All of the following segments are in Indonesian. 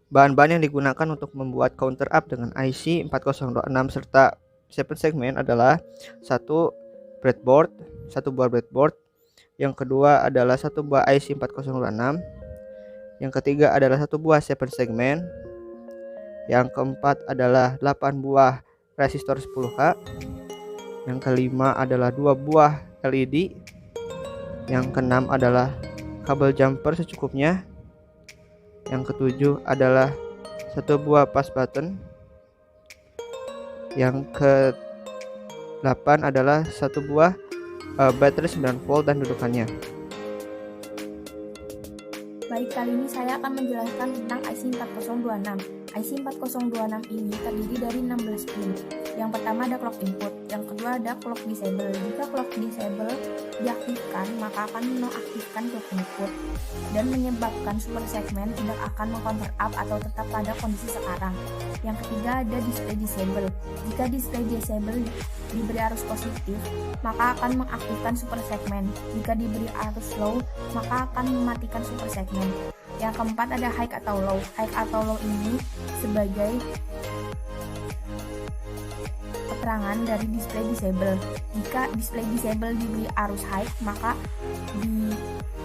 Bahan-bahan yang digunakan untuk membuat counter up dengan IC 4026 serta 7 segmen adalah satu breadboard, satu buah breadboard. Yang kedua adalah satu buah IC 4026. Yang ketiga adalah satu buah 7 segmen. Yang keempat adalah 8 buah resistor 10K. Yang kelima adalah 2 buah LED. Yang keenam adalah kabel jumper secukupnya. Yang ketujuh adalah satu buah push button. Yang ke-8 adalah satu buah baterai 9 volt dan dudukannya. Baik, kali ini saya akan menjelaskan tentang IC 4026. IC 4026 ini terdiri dari 16 pin. Yang pertama ada clock input, yang kedua ada clock disable. Jika clock disable diaktifkan, maka akan menonaktifkan clock input dan menyebabkan super segmen tidak akan meng-counter up atau tetap pada kondisi sekarang. Yang ketiga ada display disable. Jika display disable diberi arus positif, maka akan mengaktifkan super segmen. Jika diberi arus low, maka akan mematikan super segmen. Yang keempat ada high atau low. High atau low ini sebagai keterangan dari display disable. Jika display disable diberi arus high, maka di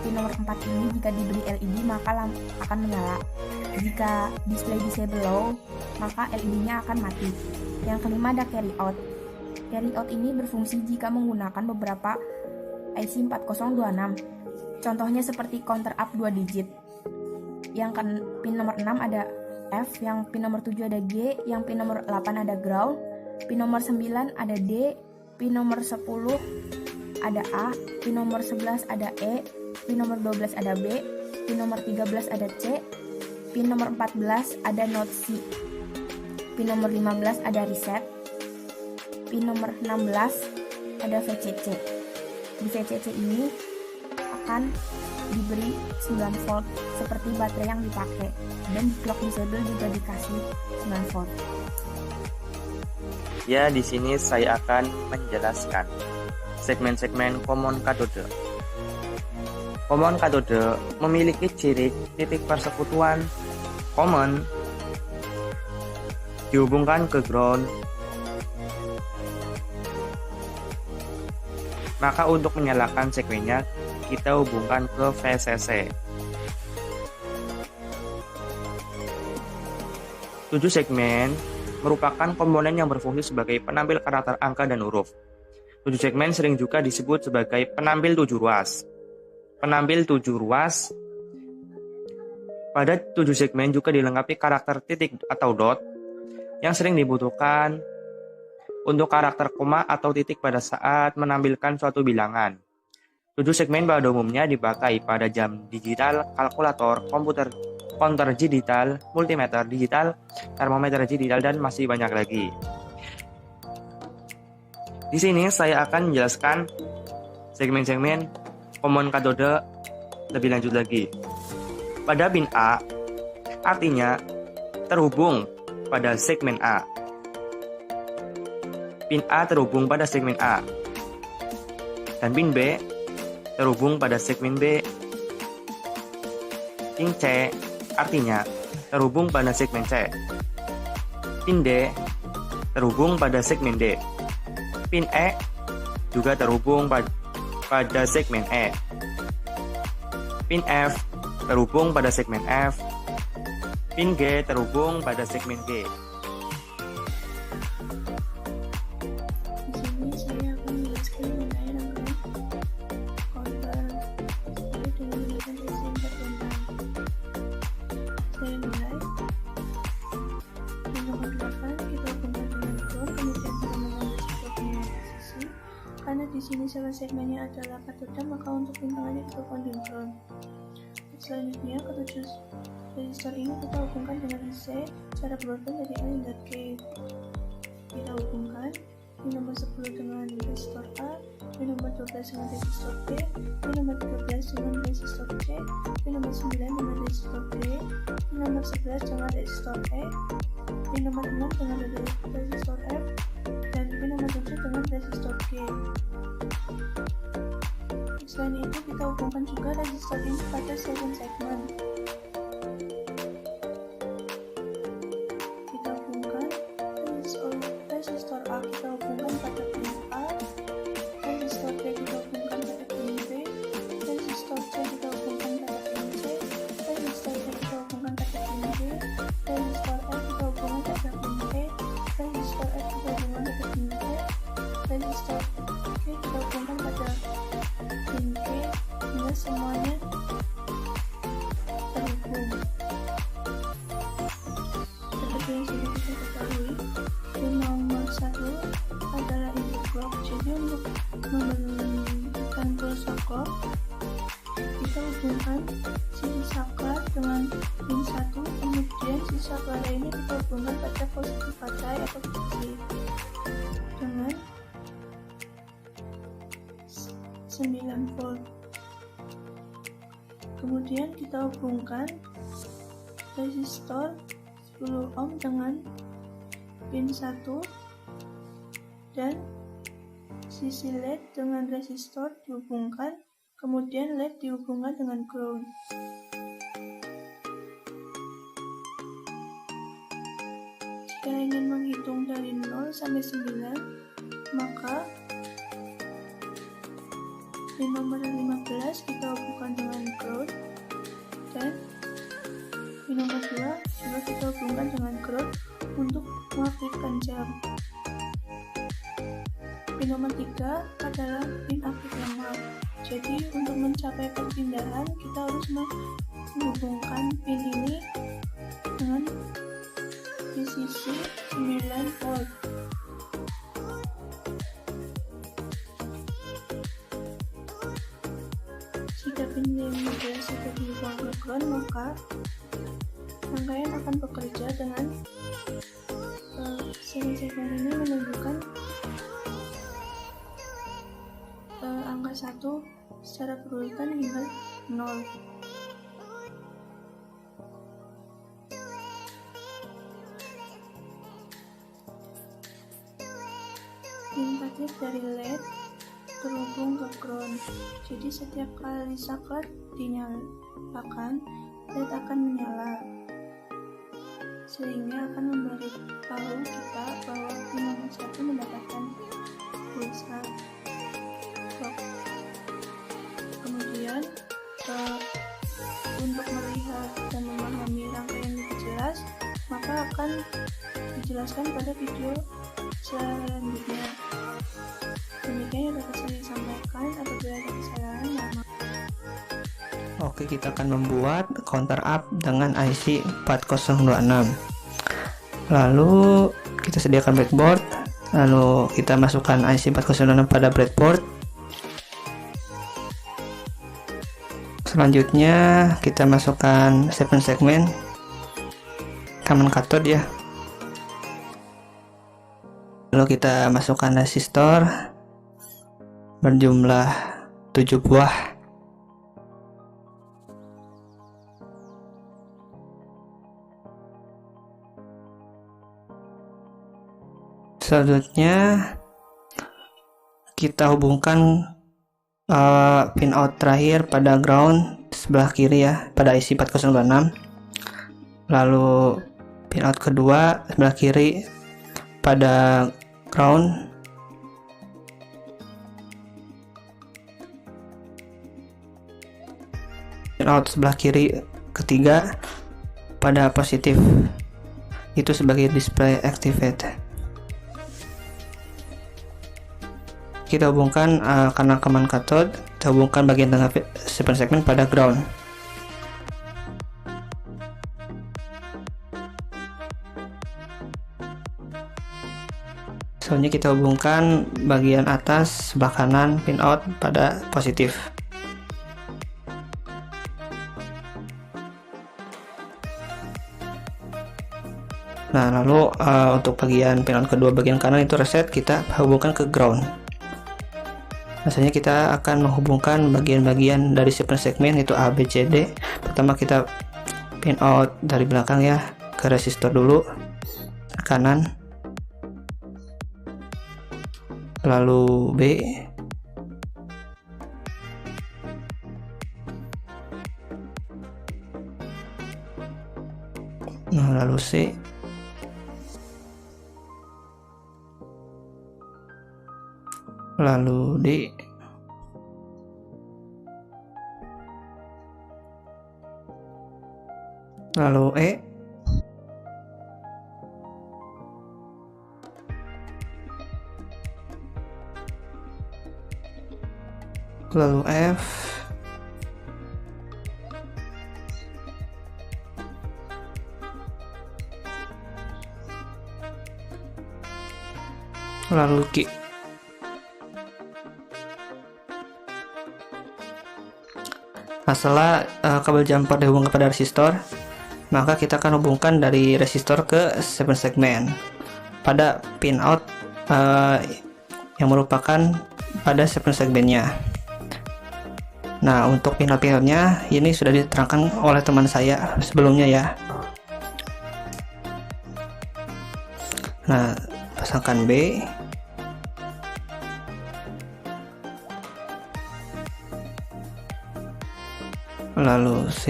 pin nomor 4 ini jika diberi LED maka lampu akan menyala. Jika display disable low, maka LED-nya akan mati. Yang kelima ada carry out. Carry out ini berfungsi jika menggunakan beberapa IC 4026. Contohnya seperti counter up 2 digit. Yang pin nomor 6 ada F, yang pin nomor 7 ada G, yang pin nomor 8 ada ground, pin nomor 9 ada D, pin nomor 10 ada A, pin nomor 11 ada E, pin nomor 12 ada B, pin nomor 13 ada C, pin nomor 14 ada note C, pin nomor 15 ada reset, pin nomor 16 ada VCC. Di VCC ini akan diberi 9 volt seperti baterai yang dipakai, dan di clock disable juga dikasih 9 volt. Ya, di sini saya akan menjelaskan segmen-segmen common katode. Common katode memiliki ciri titik persekutuan common dihubungkan ke ground. Maka untuk menyalakan segmennya kita hubungkan ke VCC. 7 segmen merupakan komponen yang berfungsi sebagai penampil karakter angka dan huruf. 7 segmen sering juga disebut sebagai penampil 7 ruas. Penampil 7 ruas pada 7 segmen juga dilengkapi karakter titik atau dot yang sering dibutuhkan untuk karakter koma atau titik pada saat menampilkan suatu bilangan. 7 segmen pada umumnya dipakai pada jam digital, kalkulator, komputer, counter digital, multimeter digital, termometer digital, dan masih banyak lagi. Di sini saya akan menjelaskan segmen-segmen common katode lebih lanjut lagi. Pada pin A, artinya terhubung pada segmen A. Pin A terhubung pada segmen A. Dan pin B terhubung pada segmen B. Pin C artinya terhubung pada segmen C. Pin D terhubung pada segmen D. Pin E juga terhubung pada segmen E. Pin F terhubung pada segmen F. Pin G terhubung pada segmen G. Karena di sini salah segmennya adalah katode, maka untuk pintangannya kita hubungkan ground. Selanjutnya, ketujuh resistor ini kita hubungkan dengan IC secara broadband dari A hingga G. Kita hubungkan pin nomor 10 dengan resistor A, pin nomor 12 dengan resistor B, pin nomor 13 dengan resistor C, pin nomor 9 dengan resistor D, pin nomor 11 dengan resistor E, pin nomor 6 dengan resistor F, dan pin nomor 7 dengan resistor G. Selain itu, kita hubungkan juga resistor ini pada segmen. 9 volt. Kemudian kita hubungkan resistor 10 ohm dengan pin 1 dan sisi LED dengan resistor dihubungkan, kemudian LED dihubungkan dengan ground. Jika ingin menghitung dari 0 sampai 9, maka di nomor 15 kita hubungkan dengan ground, dan di nomor 2 juga kita hubungkan dengan ground untuk mengaktifkan jam. Pin nomor 3 adalah pin aktif lemah. Jadi untuk mencapai perpindahan kita harus menghubungkan pin ini dengan di sisi 9 volt. Jika pin 15 sudah dihubungkan ke ground, maka rangkaian akan bekerja dengan segmen ini menunjukkan angka 1 secara berurutan hingga 0. Indikatif dari LED terhubung ke ground. Jadi setiap kali saklar dinyalakan, LED akan menyala, sehingga akan memberitahu kita bahwa pin nomor 1 mendapatkan pulsa. Kemudian untuk melihat dan memahami rangkaian lebih jelas, maka akan dijelaskan pada video selanjutnya. Demikian yang dapat saya sampaikan. Apabila ada kesalahan, mohon maaf. Oke, kita akan membuat counter up dengan IC 4026. Lalu kita sediakan breadboard, lalu kita masukkan IC 4026 pada breadboard. Selanjutnya kita masukkan 7 segmen common cathode ya. Lalu kita masukkan resistor berjumlah 7 buah. Selanjutnya kita hubungkan pin out terakhir pada ground sebelah kiri ya, pada IC 4026. Lalu pin out kedua sebelah kiri pada ground. Pin out sebelah kiri ketiga pada positif, itu sebagai display activate. Kita hubungkan karena common cathode, kita hubungkan bagian tengah 7 segmen pada ground. Selanjutnya kita hubungkan bagian atas sebelah kanan pin out pada positif. Nah, lalu untuk bagian pin out kedua bagian kanan itu reset, kita hubungkan ke ground. Biasanya kita akan menghubungkan bagian-bagian dari 7 segmen, itu A, B, C, D. Pertama kita pin out dari belakang ya, ke resistor dulu, ke kanan, lalu B, nah lalu C, lalu D, lalu E, lalu F, lalu Q. Nah, setelah kabel jumper dihubungkan pada resistor, maka kita akan hubungkan dari resistor ke 7 segmen pada pin out yang merupakan pada 7 segmennya. Nah, untuk pinot-pinotnya ini sudah diterangkan oleh teman saya sebelumnya ya. Nah, pasangkan B. Lalu C.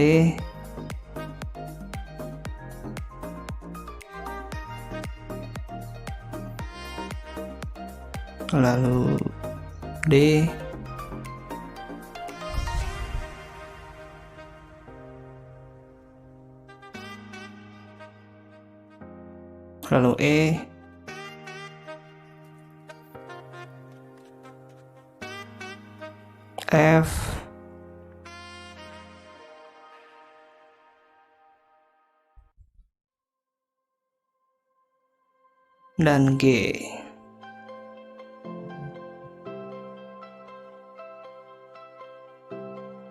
Lalu D. Lalu E. F. Dan G.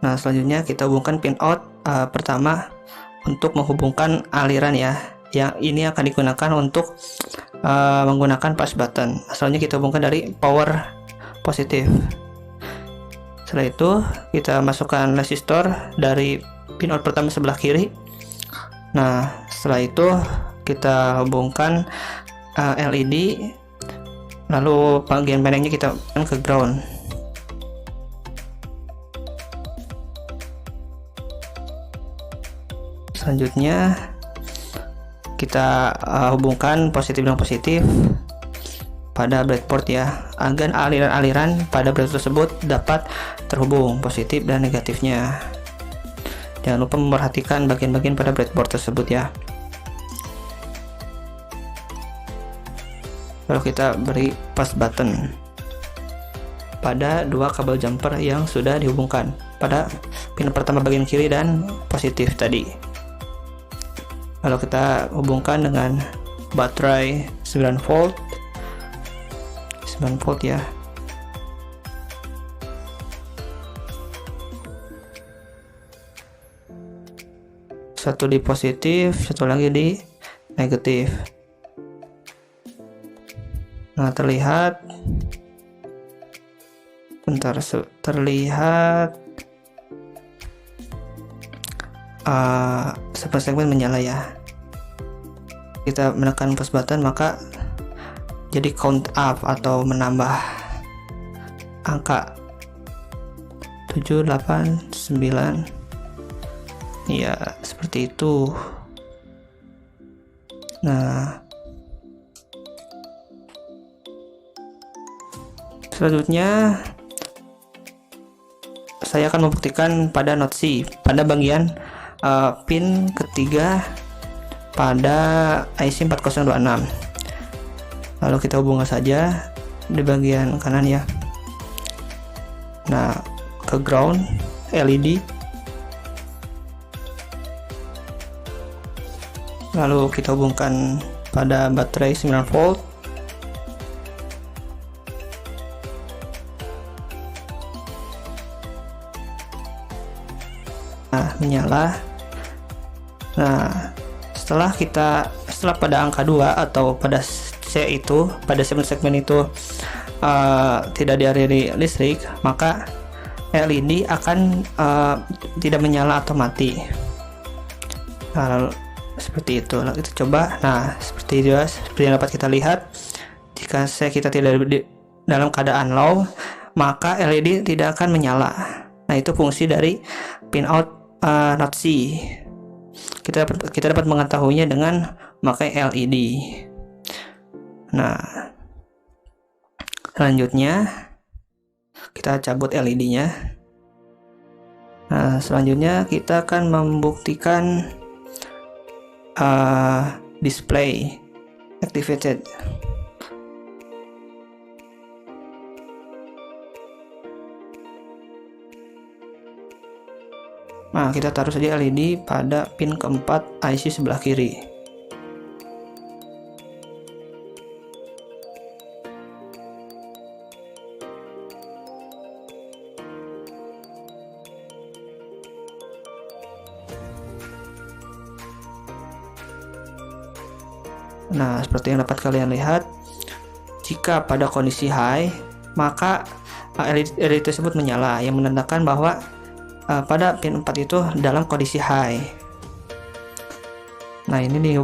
Nah, selanjutnya kita hubungkan pinout pertama untuk menghubungkan aliran ya. Yang ini akan digunakan untuk menggunakan push button. Asalnya kita hubungkan dari power positif. Setelah itu kita masukkan resistor dari pinout pertama sebelah kiri. Nah, setelah itu kita hubungkan LED, lalu bagian pendeknya kita ke ground. Selanjutnya kita hubungkan positif dan positif pada breadboard ya, agar aliran-aliran pada breadboard tersebut dapat terhubung positif dan negatifnya. Jangan lupa memperhatikan bagian-bagian pada breadboard tersebut ya. Lalu kita beri push button pada dua kabel jumper yang sudah dihubungkan pada pin pertama bagian kiri dan positif tadi. Lalu kita hubungkan dengan baterai 9 volt ya. Satu di positif, satu lagi di negatif. Nah, terlihat segmen menyala ya. Kita menekan push button maka jadi count up atau menambah angka 7, 8, 9 ya, seperti itu. Nah, selanjutnya saya akan membuktikan pada note C pada bagian pin ketiga pada IC 4026. Lalu kita hubungkan saja di bagian kanan ya. Nah, ke ground LED. Lalu kita hubungkan pada baterai 9 volt. Nah, menyala. Nah, setelah pada angka 2 atau pada C itu, pada segmen itu tidak dialiri listrik, maka LED akan tidak menyala atau mati. Nah, seperti itu. Lalu kita coba. Nah, seperti yang dapat kita lihat, jika kita tidak dalam keadaan low, maka LED tidak akan menyala. Nah, itu fungsi dari pinout note C. Kita dapat mengetahuinya dengan memakai LED. Nah, selanjutnya kita cabut LED-nya. Nah, selanjutnya kita akan membuktikan display activated. Nah, kita taruh saja LED pada pin keempat IC sebelah kiri. Nah, seperti yang dapat kalian lihat, jika pada kondisi high, maka LED tersebut menyala, yang menandakan bahwa pada pin 4 itu dalam kondisi high. Nah, ini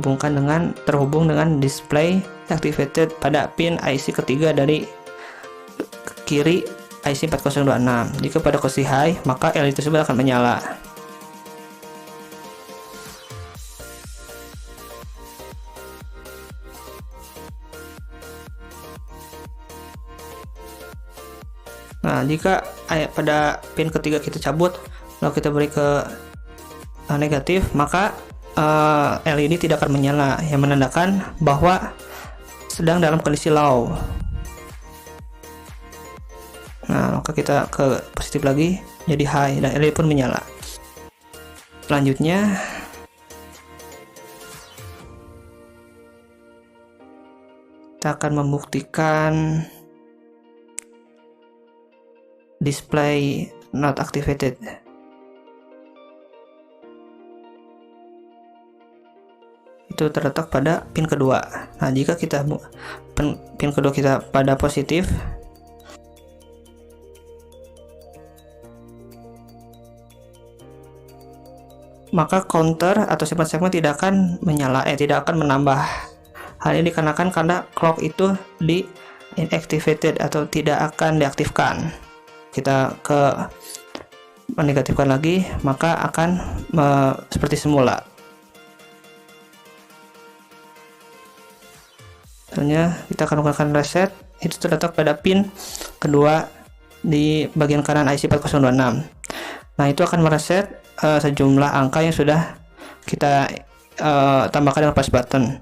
terhubung dengan display activated pada pin IC ketiga dari kiri IC 4026. Jika pada kondisi high, maka LED tersebut akan menyala. Nah, jika pada pin ketiga kita cabut lalu kita beri ke negatif, maka LED tidak akan menyala, yang menandakan bahwa sedang dalam kondisi low. Nah, maka kita ke positif lagi jadi high dan LED pun menyala. Selanjutnya kita akan membuktikan display not activated. Itu terletak pada pin kedua. Nah, jika kita pin kedua kita pada positif, maka counter atau segmen tidak akan menyala, tidak akan menambah. Hal ini dikarenakan karena clock itu di inactivated atau tidak akan diaktifkan. Kita ke menegatifkan lagi, maka akan seperti semula. Selanjutnya kita akan melakukan reset. Itu terletak pada pin kedua di bagian kanan IC 4026. Nah, itu akan mereset sejumlah angka yang sudah kita tambahkan dengan plus button.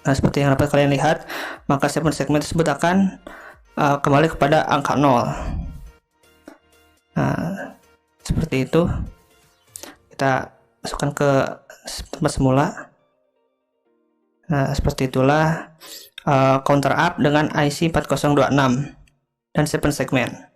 Nah, seperti yang dapat kalian lihat, maka segmen tersebut akan kembali kepada angka 0. Nah, seperti itu. Kita masukkan ke tempat semula. Nah, seperti itulah counter up dengan IC 4026 dan segmen.